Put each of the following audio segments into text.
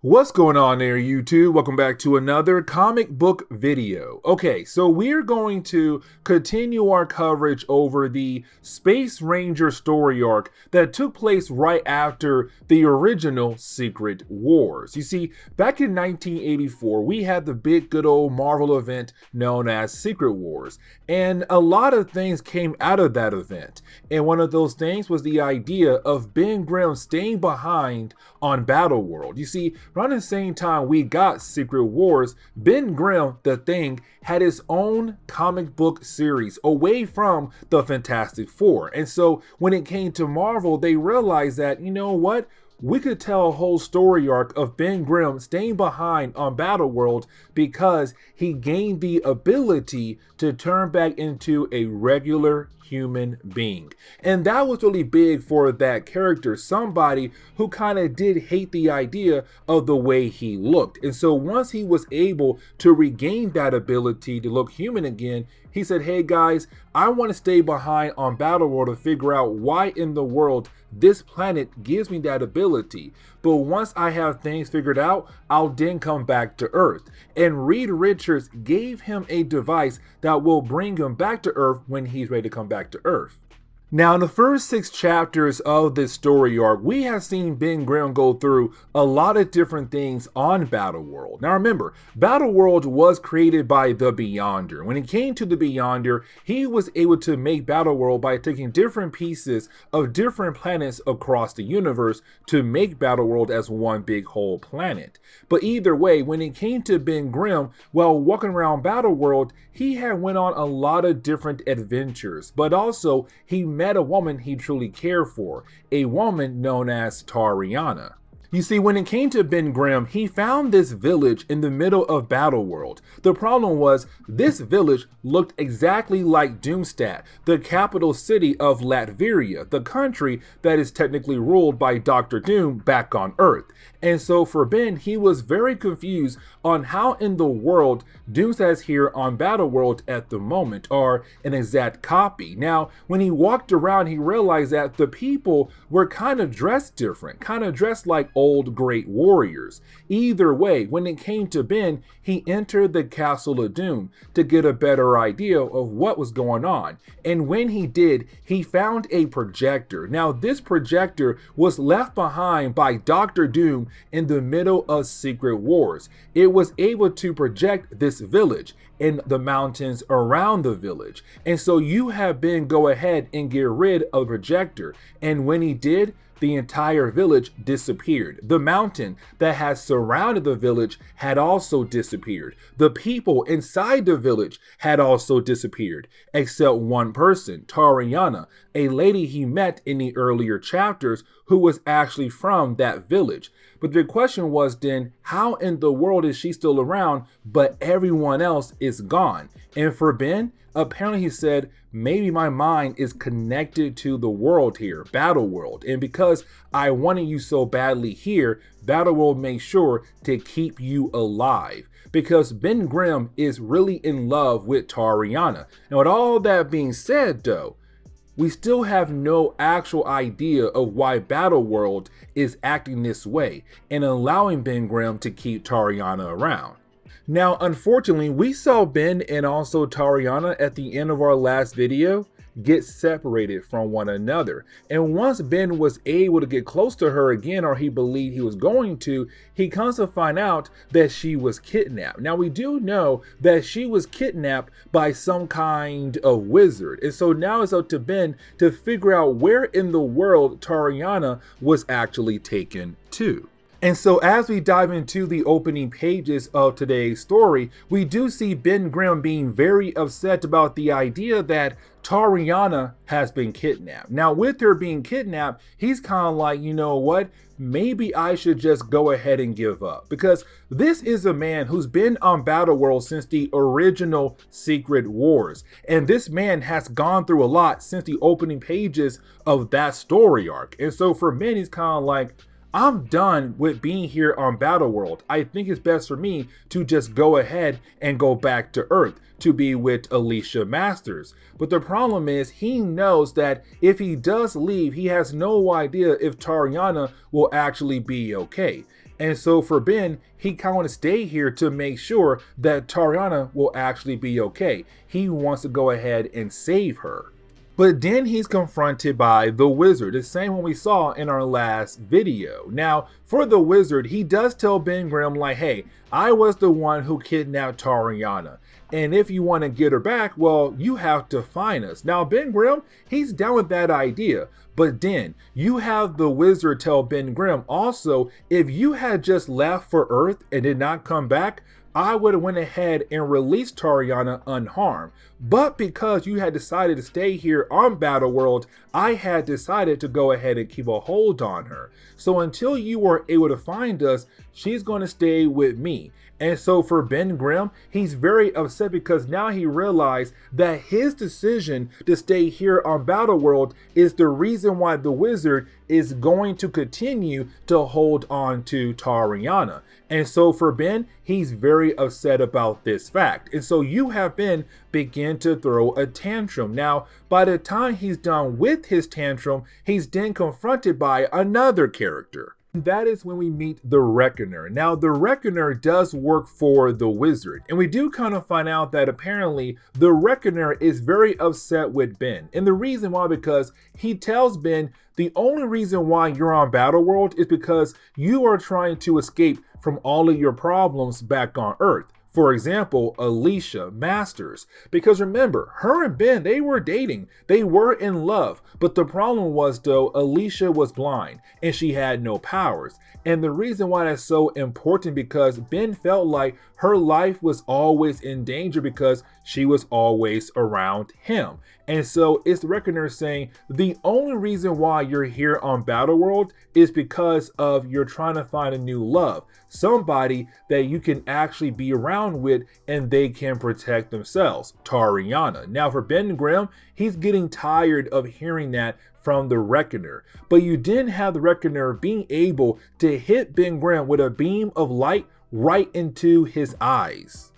What's going on there, YouTube? Welcome back to another comic book video. Okay, so we're going to continue our coverage over the Space Ranger story arc that took place right after the original Secret Wars. You see, back in 1984, we had the big good old Marvel event known as Secret Wars, and a lot of things came out of that event. And one of those things was the idea of Ben Grimm staying behind on Battleworld. You see, around the same time we got Secret Wars, Ben Grimm, the Thing, had his own comic book series away from the Fantastic Four. And so when it came to Marvel, they realized that, you know what? We could tell a whole story arc of Ben Grimm staying behind on Battleworld because he gained the ability to turn back into a regular human being. And that was really big for that character, somebody who kind of did hate the idea of the way he looked. And so once he was able to regain that ability to look human again, he said, hey guys, I want to stay behind on Battleworld to figure out why in the world this planet gives me that ability. But once I have things figured out, I'll then come back to Earth. And Reed Richards gave him a device that will bring him back to Earth when he's ready to come back to Earth. Now, in the first 6 chapters of this story arc, we have seen Ben Grimm go through a lot of different things on Battleworld. Now remember, Battleworld was created by the Beyonder. When it came to the Beyonder, he was able to make Battleworld by taking different pieces of different planets across the universe to make Battleworld as one big whole planet. But either way, when it came to Ben Grimm, while walking around Battleworld, he had went on a lot of different adventures, but also he met a woman he truly cared for, a woman known as Tariana. You see, when it came to Ben Grimm, he found this village in the middle of Battleworld. The problem was, this village looked exactly like Doomstadt, the capital city of Latveria, the country that is technically ruled by Dr. Doom back on Earth. And so for Ben, he was very confused on how in the world Doomstadt is here on Battleworld at the moment, or an exact copy. Now, when he walked around, he realized that the people were kind of dressed different, kind of dressed like old great warriors. Either way, when it came to Ben, he entered the Castle of Doom to get a better idea of what was going on. And when he did, he found a projector. Now, this projector was left behind by Dr. Doom in the middle of Secret Wars. It was able to project this village and the mountains around the village. And so you have Ben go ahead and get rid of the projector. And when he did, the entire village disappeared. The mountain that has surrounded the village had also disappeared. The people inside the village had also disappeared, except one person, Tariana, a lady he met in the earlier chapters who was actually from that village. But the question was then, how in the world is she still around, but everyone else is gone? And for Ben, apparently he said, maybe my mind is connected to the world here, Battleworld. And because I wanted you so badly here, Battleworld made sure to keep you alive. Because Ben Grimm is really in love with Tariana. Now, with all that being said though, we still have no actual idea of why Battleworld is acting this way and allowing Ben Grimm to keep Tariana around. Now, unfortunately, we saw Ben and also Tariana at the end of our last video get separated from one another. And once Ben was able to get close to her again, or he believed he was going to, he comes to find out that she was kidnapped. Now, we do know that she was kidnapped by some kind of wizard. And so now it's up to Ben to figure out where in the world Tariana was actually taken to. And so as we dive into the opening pages of today's story, we do see Ben Grimm being very upset about the idea that Tariana has been kidnapped. Now, with her being kidnapped, he's kind of like, you know what? Maybe I should just go ahead and give up. Because this is a man who's been on Battleworld since the original Secret Wars. And this man has gone through a lot since the opening pages of that story arc. And so for Ben, he's kind of like, I'm done with being here on Battleworld. I think it's best for me to just go ahead and go back to Earth to be with Alicia Masters. But the problem is he knows that if he does leave, he has no idea if Tariana will actually be okay. And so for Ben, he kind of wants to stay here to make sure that Tariana will actually be okay. He wants to go ahead and save her. But then he's confronted by the wizard, the same one we saw in our last video. Now, for the wizard, he does tell Ben Grimm like, hey, I was the one who kidnapped Tariana. And if you want to get her back, well, you have to find us. Now, Ben Grimm, he's down with that idea. But then you have the wizard tell Ben Grimm also, if you had just left for Earth and did not come back, I would have went ahead and released Tariana unharmed. But because you had decided to stay here on Battleworld, I had decided to go ahead and keep a hold on her. So until you were able to find us, she's going to stay with me. And so for Ben Grimm, he's very upset because now he realized that his decision to stay here on Battleworld is the reason why the wizard is going to continue to hold on to Tariana. And so for Ben, he's very upset about this fact. And so you have Ben begin to throw a tantrum. Now, by the time he's done with his tantrum, he's then confronted by another character. That is when we meet the Reckoner. Now, the Reckoner does work for the wizard, and we do kind of find out that apparently the Reckoner is very upset with Ben. And the reason why, because he tells Ben the only reason why you're on Battleworld is because you are trying to escape from all of your problems back on Earth. For example, Alicia Masters. Because remember, her and Ben, they were dating. They were in love. But the problem was, though, Alicia was blind and she had no powers. And the reason why that's so important because Ben felt like her life was always in danger because she was always around him. And so it's the Reckoner saying the only reason why you're here on Battleworld is because of you're trying to find a new love. Somebody that you can actually be around with and they can protect themselves. Tariana. Now for Ben Grimm, he's getting tired of hearing that from the Reckoner. But you didn't have the Reckoner being able to hit Ben Grimm with a beam of light right into his eyes.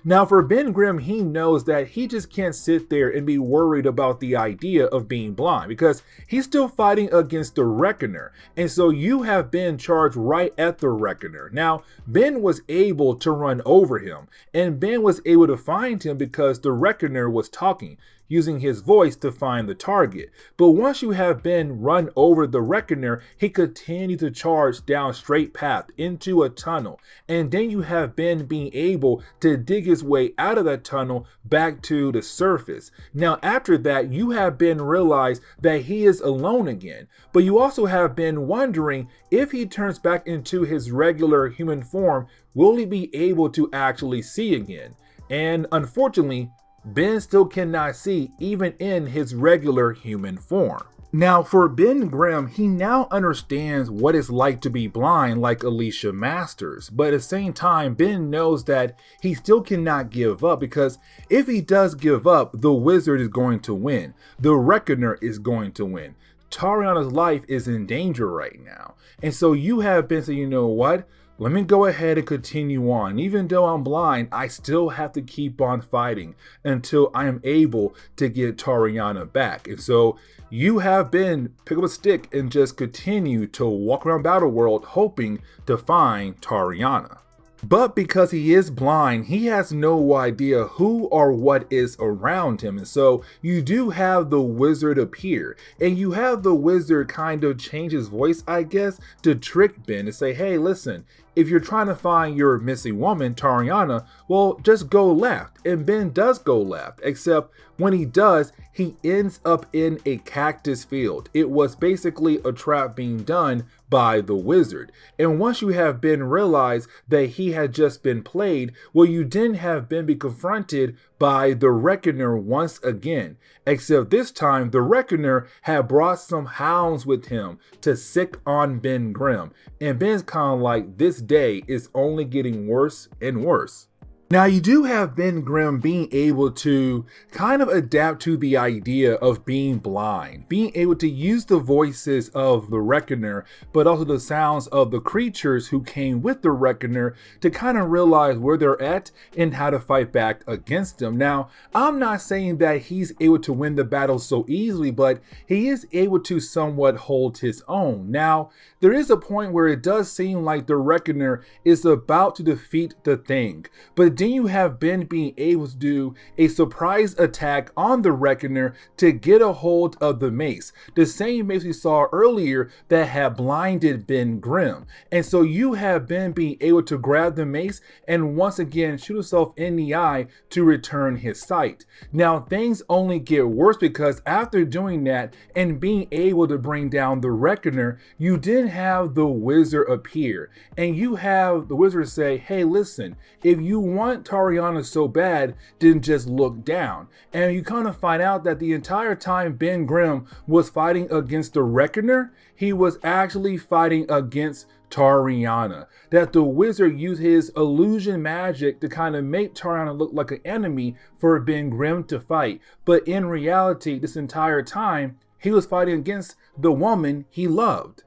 Now for Ben Grimm, he knows that he just can't sit there and be worried about the idea of being blind because he's still fighting against the Reckoner. And so you have Ben charged right at the Reckoner. Now, Ben was able to run over him and Ben was able to find him because the Reckoner was talking, using his voice to find the target. But once you have Ben run over the Reckoner, he continued to charge down straight path into a tunnel. And then you have Ben being able to dig his way out of that tunnel back to the surface. Now after that, you have Ben realize that he is alone again. But you also have Ben wondering if he turns back into his regular human form, will he be able to actually see again? And unfortunately, Ben still cannot see even in his regular human form. Now for Ben Grimm, he now understands what it's like to be blind like Alicia Masters, but at the same time, Ben knows that he still cannot give up because if he does give up, the wizard is going to win. The Reckoner is going to win. Tariana's life is in danger right now. And so you have Ben say, you know what? Let me go ahead and continue on. Even though I'm blind, I still have to keep on fighting until I am able to get Tariana back. And so you have Ben pick up a stick and just continue to walk around Battleworld hoping to find Tariana. But because he is blind, he has no idea who or what is around him. And so you do have the wizard appear. And you have the wizard kind of change his voice, I guess, to trick Ben to say, hey, listen, if you're trying to find your missing woman, Tariana, well, just go left. And Ben does go left, except when he does, he ends up in a cactus field. It was basically a trap being done by the wizard. And once you have Ben realize that he had just been played, well, you didn't have Ben be confronted by the Reckoner once again, except this time the Reckoner had brought some hounds with him to sick on Ben Grimm. And Ben's kind of like, this day is only getting worse and worse. Now, you do have Ben Grimm being able to kind of adapt to the idea of being blind, being able to use the voices of the Reckoner, but also the sounds of the creatures who came with the Reckoner to kind of realize where they're at and how to fight back against them. Now, I'm not saying that he's able to win the battle so easily, but he is able to somewhat hold his own. Now, there is a point where it does seem like the Reckoner is about to defeat the Thing, but then you have Ben being able to do a surprise attack on the Reckoner to get a hold of the mace, the same mace we saw earlier that had blinded Ben Grimm. And so you have Ben being able to grab the mace and once again shoot himself in the eye to return his sight. Now things only get worse because after doing that and being able to bring down the Reckoner, you then have the wizard appear and you have the wizard say, hey, listen, if you want Tariana so bad, then just look down. And you kind of find out that the entire time Ben Grimm was fighting against the Reckoner, he was actually fighting against Tariana. That the wizard used his illusion magic to kind of make Tariana look like an enemy for Ben Grimm to fight. But in reality, this entire time, he was fighting against the woman he loved.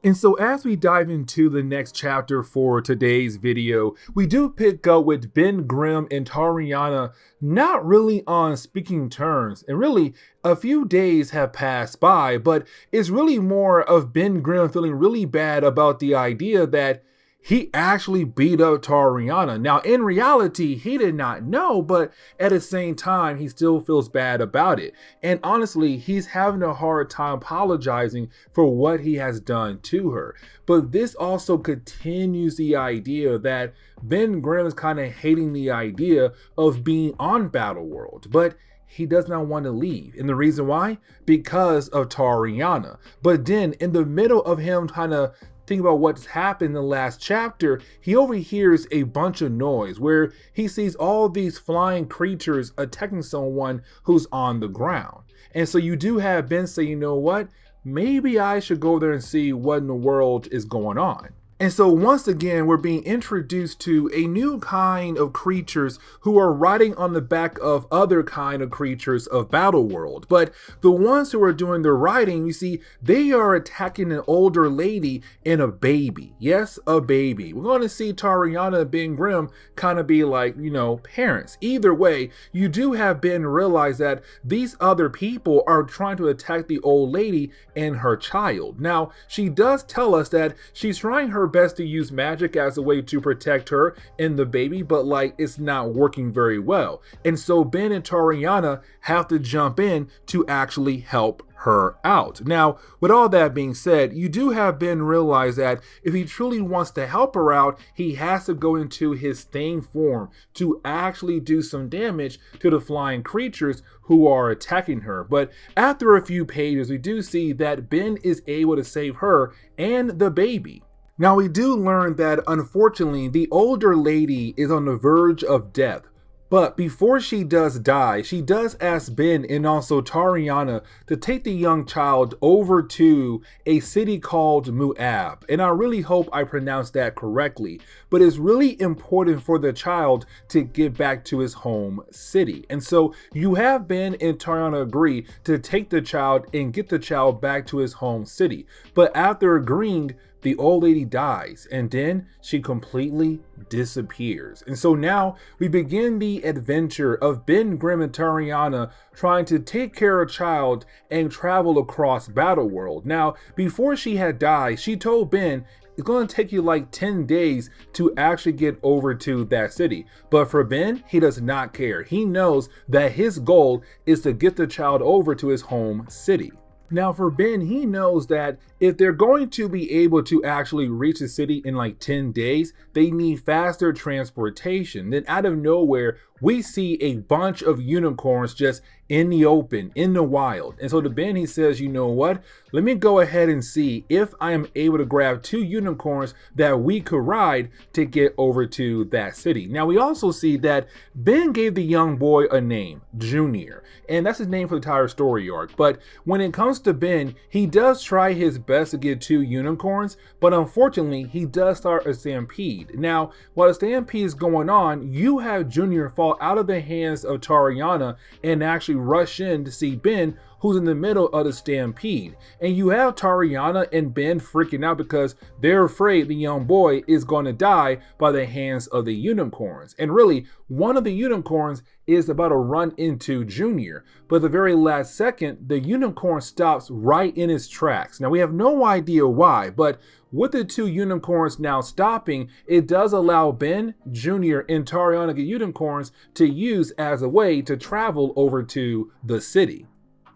And so as we dive into the next chapter for today's video, we do pick up with Ben Grimm and Tariana not really on speaking terms. And really, a few days have passed by, but it's really more of Ben Grimm feeling really bad about the idea that he actually beat up Tariana. Now, in reality, he did not know, but at the same time, he still feels bad about it. And honestly, he's having a hard time apologizing for what he has done to her. But this also continues the idea that Ben Grimm is kind of hating the idea of being on Battleworld, but he does not want to leave. And the reason why? Because of Tariana. But then in the middle of him kind of think about what's happened in the last chapter, he overhears a bunch of noise where he sees all these flying creatures attacking someone who's on the ground. And so you do have Ben say, you know what, maybe I should go there and see what in the world is going on. And so once again, we're being introduced to a new kind of creatures who are riding on the back of other kind of creatures of Battleworld. But the ones who are doing the riding, you see, they are attacking an older lady and a baby. Yes, a baby. We're going to see Tariana and Ben Grimm kind of be like, you know, parents. Either way, you do have Ben realize that these other people are trying to attack the old lady and her child. Now, she does tell us that she's trying her best to use magic as a way to protect her and the baby, but like it's not working very well. And so Ben and Tariana have to jump in to actually help her out. Now, with all that being said, you do have Ben realize that if he truly wants to help her out, he has to go into his Thing form to actually do some damage to the flying creatures who are attacking her. But after a few pages, we do see that Ben is able to save her and the baby. Now we do learn that unfortunately the older lady is on the verge of death, but before she does die, she does ask Ben and also Tariana to take the young child over to a city called Muab. And I really hope I pronounced that correctly, but it's really important for the child to get back to his home city. And so you have Ben and Tariana agree to take the child and get the child back to his home city. But after agreeing, the old lady dies and then she completely disappears. And so now we begin the adventure of Ben Grimm and Tariana trying to take care of a child and travel across Battleworld. Now, before she had died, she told Ben it's going to take you like 10 days to actually get over to that city. But for Ben, he does not care. He knows that his goal is to get the child over to his home city. Now for Ben, he knows that if they're going to be able to actually reach the city in like 10 days, they need faster transportation. Then out of nowhere, we see a bunch of unicorns just in the open, in the wild. And so to Ben, he says, you know what? Let me go ahead and see if I am able to grab 2 unicorns that we could ride to get over to that city. Now we also see that Ben gave the young boy a name, Junior, and that's his name for the entire story arc. But when it comes to Ben, he does try his best to get 2 unicorns, but unfortunately he does start a stampede. Now, while the stampede is going on, you have Junior fall out of the hands of Tariana and actually rush in to see Ben, who's in the middle of the stampede. And you have Tariana and Ben freaking out because they're afraid the young boy is going to die by the hands of the unicorns. And really, one of the unicorns is about to run into Junior, but the very last second, the unicorn stops right in his tracks. Now we have no idea why, but with the 2 unicorns now stopping, it does allow Ben, Junior, and Tariana the unicorns to use as a way to travel over to the city.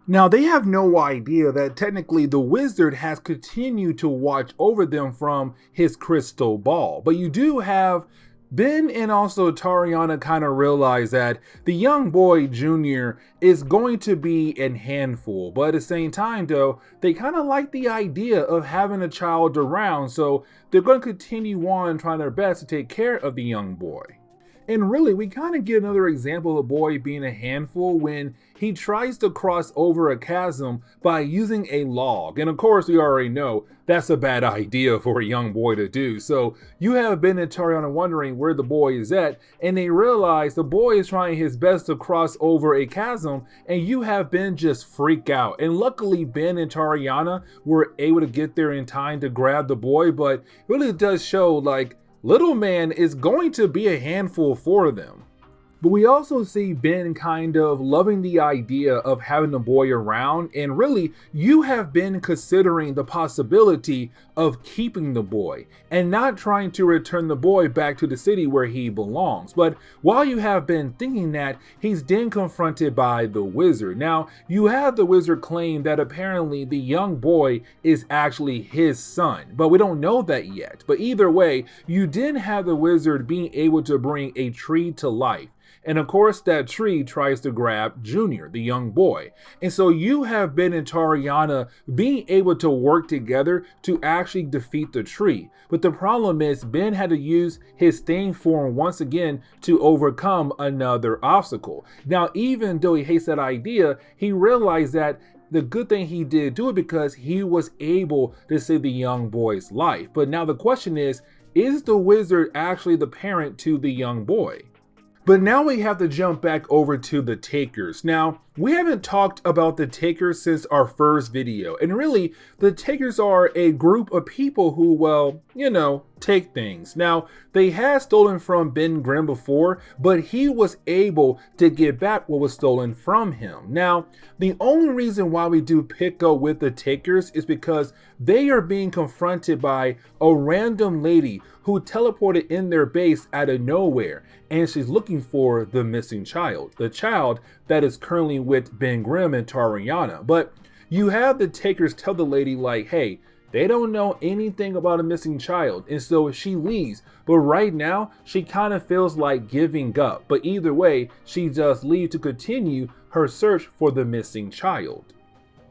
Now, they have no idea that technically the wizard has continued to watch over them from his crystal ball. But you do have Ben and also Tariana kind of realize that the young boy, Junior, is going to be a handful. But at the same time, though, they kind of like the idea of having a child around. So they're going to continue on trying their best to take care of the young boy. And really, we kind of get another example of a boy being a handful when he tries to cross over a chasm by using a log. And of course, we already know that's a bad idea for a young boy to do. So you have Ben and Tariana wondering where the boy is at, and they realize the boy is trying his best to cross over a chasm, and you have Ben just freak out. And luckily, Ben and Tariana were able to get there in time to grab the boy, but it really does show like little man is going to be a handful for them. But we also see Ben kind of loving the idea of having the boy around, and really you have been considering the possibility of keeping the boy and not trying to return the boy back to the city where he belongs. But while you have been thinking that, he's then confronted by the wizard. Now you have the wizard claim that apparently the young boy is actually his son, but we don't know that yet. But either way, you did have the wizard being able to bring a tree to life. And of course, that tree tries to grab Junior, the young boy. And so you have Ben and Tariana being able to work together to actually defeat the tree. But the problem is Ben had to use his staying form once again to overcome another obstacle. Now, even though he hates that idea, he realized that the good thing he did do it because he was able to save the young boy's life. But now the question is the wizard actually the parent to the young boy? But now we have to jump back over to the Takers. Now, we haven't talked about the Takers since our first video. And really, the Takers are a group of people who, well, you know, take things. Now, they had stolen from Ben Grimm before, but he was able to get back what was stolen from him. Now, the only reason why we do pick up with the Takers is because they are being confronted by a random lady who teleported in their base out of nowhere, and she's looking for the missing child, the child that is currently with Ben Grimm and Tariana. But you have the Takers tell the lady like, hey, they don't know anything about a missing child, and so she leaves. But right now, she kind of feels like giving up. But either way, she does leave to continue her search for the missing child.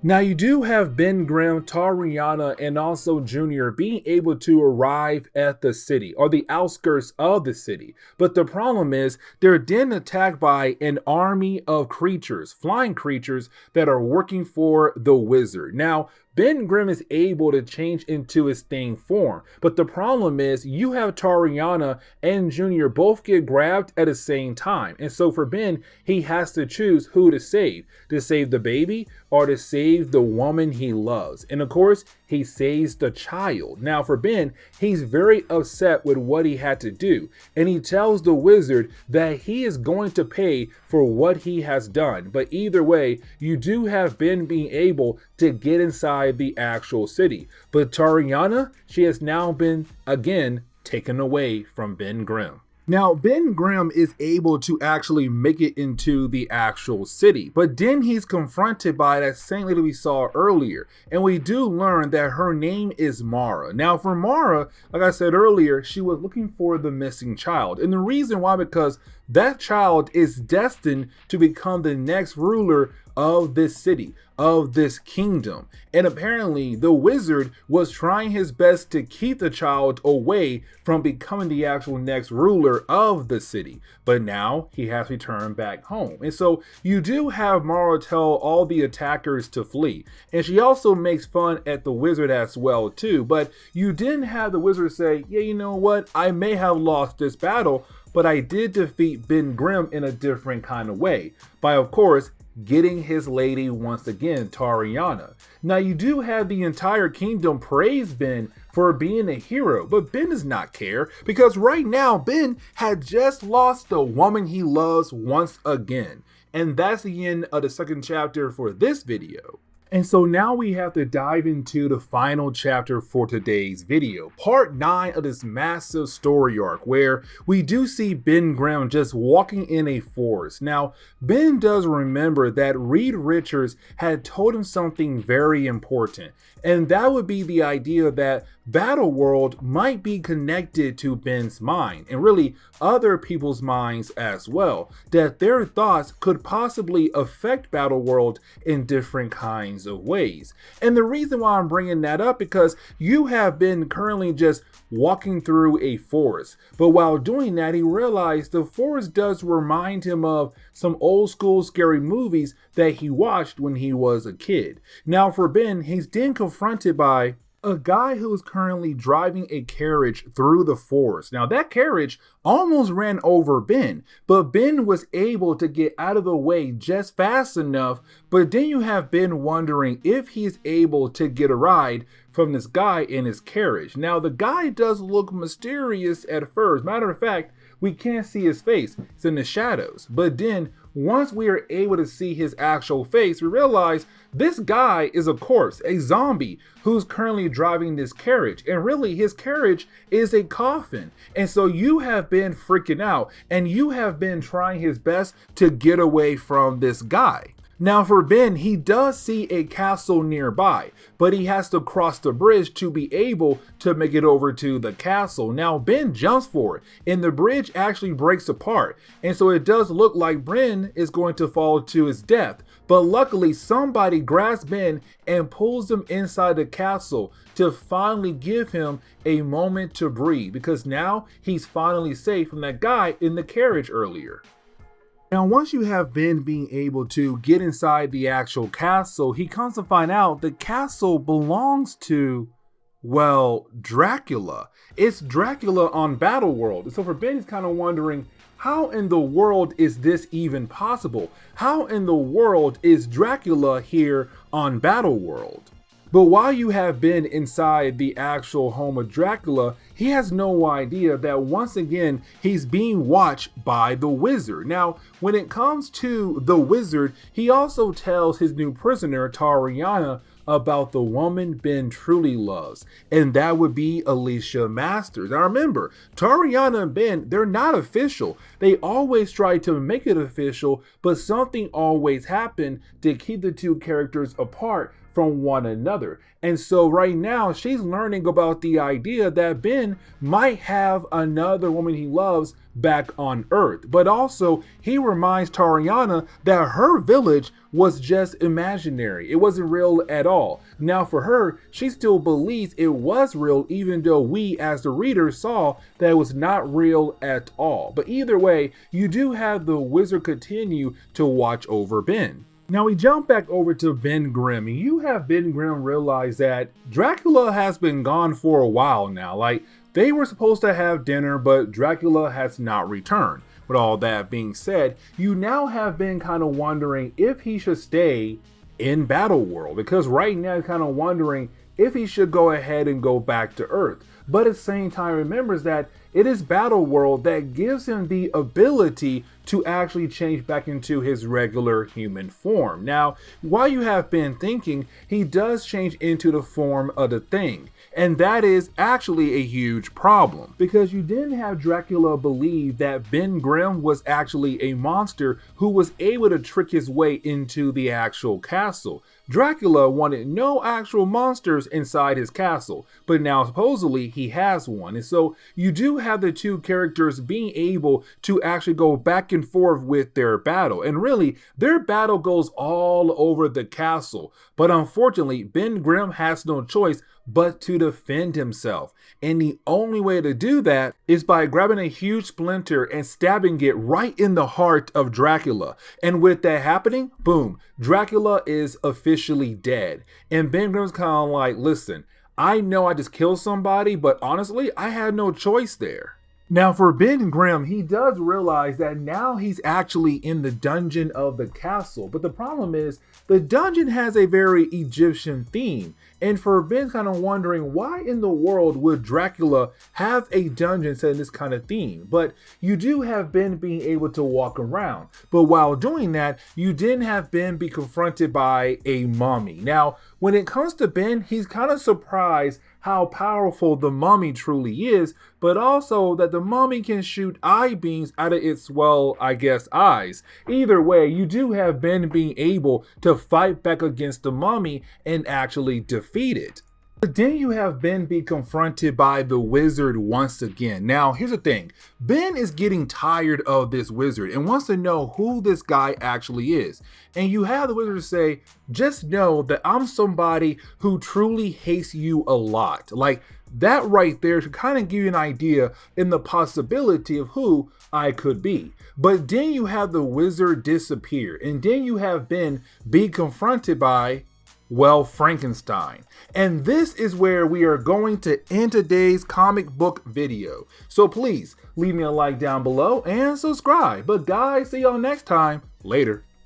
Now you do have Ben Grimm, Tariana, and also Junior being able to arrive at the city or the outskirts of the city. But the problem is they're then attacked by an army of creatures, flying creatures that are working for the wizard. Now, Ben Grimm is able to change into his thing form, but the problem is you have Tariana and Junior both get grabbed at the same time. And so for Ben, he has to choose who to save the baby or to save the woman he loves. And of course, he saves the child. Now for Ben, he's very upset with what he had to do. And he tells the wizard that he is going to pay for what he has done. But either way, you do have Ben being able to get inside the actual city. But Tariana, she has now been again taken away from Ben Grimm. Now, Ben Grimm is able to actually make it into the actual city, but then he's confronted by that same lady we saw earlier, and we do learn that her name is Mara. Now, for Mara, like I said earlier, she was looking for the missing child, and the reason why, because that child is destined to become the next ruler of this city, of this kingdom. And apparently the wizard was trying his best to keep the child away from becoming the actual next ruler of the city. But now he has returned back home. And so you do have Mara tell all the attackers to flee. And she also makes fun at the wizard as well too. But you didn't have the wizard say, yeah, you know what? I may have lost this battle, but I did defeat Ben Grimm in a different kind of way. By, of course, getting his lady once again, Tariana. Now you do have the entire kingdom praise Ben for being a hero, but Ben does not care because right now Ben had just lost the woman he loves once again. And that's the end of the second chapter for this video. And so now we have to dive into the final chapter for today's video, part 9 of this massive story arc where we do see Ben Grimm just walking in a forest. Now, Ben does remember that Reed Richards had told him something very important, and that would be the idea that Battleworld might be connected to Ben's mind, and really other people's minds as well, that their thoughts could possibly affect Battleworld in different kinds of ways. And the reason why I'm bringing that up because you have been currently just walking through a forest, but while doing that he realized the forest does remind him of some old school scary movies that he watched when he was a kid. Now for Ben, he's then confronted by a guy who's currently driving a carriage through the forest. Now that carriage almost ran over Ben, but Ben was able to get out of the way just fast enough. But then you have Ben wondering if he's able to get a ride from this guy in his carriage. Now the guy does look mysterious at first. Matter of fact, we can't see his face, it's in the shadows. But then once we are able to see his actual face, we realize this guy is a corpse, a zombie who's currently driving this carriage. And really his carriage is a coffin. And so you have been freaking out and you have been trying his best to get away from this guy. Now for Ben, he does see a castle nearby, but he has to cross the bridge to be able to make it over to the castle. Now Ben jumps for it and the bridge actually breaks apart. And so it does look like Ben is going to fall to his death. But luckily somebody grabs Ben and pulls him inside the castle to finally give him a moment to breathe, because now he's finally safe from that guy in the carriage earlier. Now, once you have Ben being able to get inside the actual castle, he comes to find out the castle belongs to, well, Dracula. It's Dracula on Battleworld. So for Ben, he's kind of wondering, how in the world is this even possible? How in the world is Dracula here on Battleworld? But while you have been inside the actual home of Dracula, he has no idea that once again, he's being watched by the wizard. Now, when it comes to the wizard, he also tells his new prisoner, Tariana, about the woman Ben truly loves, and that would be Alicia Masters. Now remember, Tariana and Ben, they're not official. They always try to make it official, but something always happened to keep the two characters apart from one another. And so right now she's learning about the idea that Ben might have another woman he loves back on Earth. But also he reminds Tariana that her village was just imaginary. It wasn't real at all. Now for her, she still believes it was real, even though we as the reader saw that it was not real at all. But either way, you do have the wizard continue to watch over Ben. Now we jump back over to Ben Grimm, and you have Ben Grimm realize that Dracula has been gone for a while now. Like, they were supposed to have dinner, but Dracula has not returned. With all that being said, you now have been kind of wondering if he should stay in Battleworld, because right now you're kind of wondering if he should go ahead and go back to Earth. But at the same time, remembers that it is Battleworld that gives him the ability to actually change back into his regular human form. Now, while you have been thinking, he does change into the form of the Thing. And that is actually a huge problem, because you didn't have Dracula believe that Ben Grimm was actually a monster who was able to trick his way into the actual castle. Dracula wanted no actual monsters inside his castle, but now supposedly he has one. And so you do have the two characters being able to actually go back and forth with their battle. And really, their battle goes all over the castle. But unfortunately, Ben Grimm has no choice but to defend himself. And the only way to do that is by grabbing a huge splinter and stabbing it right in the heart of Dracula. And with that happening, boom, Dracula is officially dead. And Ben Grimm's kind of like, listen, I know I just killed somebody, but honestly, I had no choice there. Now for Ben Grimm, he does realize that now he's actually in the dungeon of the castle. But the problem is, the dungeon has a very Egyptian theme. And for Ben kind of wondering, why in the world would Dracula have a dungeon set in this kind of theme? But you do have Ben being able to walk around. But while doing that, you didn't have Ben be confronted by a mummy. Now, when it comes to Ben, he's kind of surprised how powerful the mummy truly is, but also that the mummy can shoot eye beams out of its, well, I guess, eyes. Either way, you do have Ben being able to fight back against the mummy and actually defeat it. But then you have Ben be confronted by the wizard once again. Now, here's the thing. Ben is getting tired of this wizard and wants to know who this guy actually is. And you have the wizard say, just know that I'm somebody who truly hates you a lot. Like, that right there should kind of give you an idea in the possibility of who I could be. But then you have the wizard disappear. And then you have Ben be confronted by, well, Frankenstein. And this is where we are going to end today's comic book video. So please leave me a like down below and subscribe. But guys, see y'all next time. Later.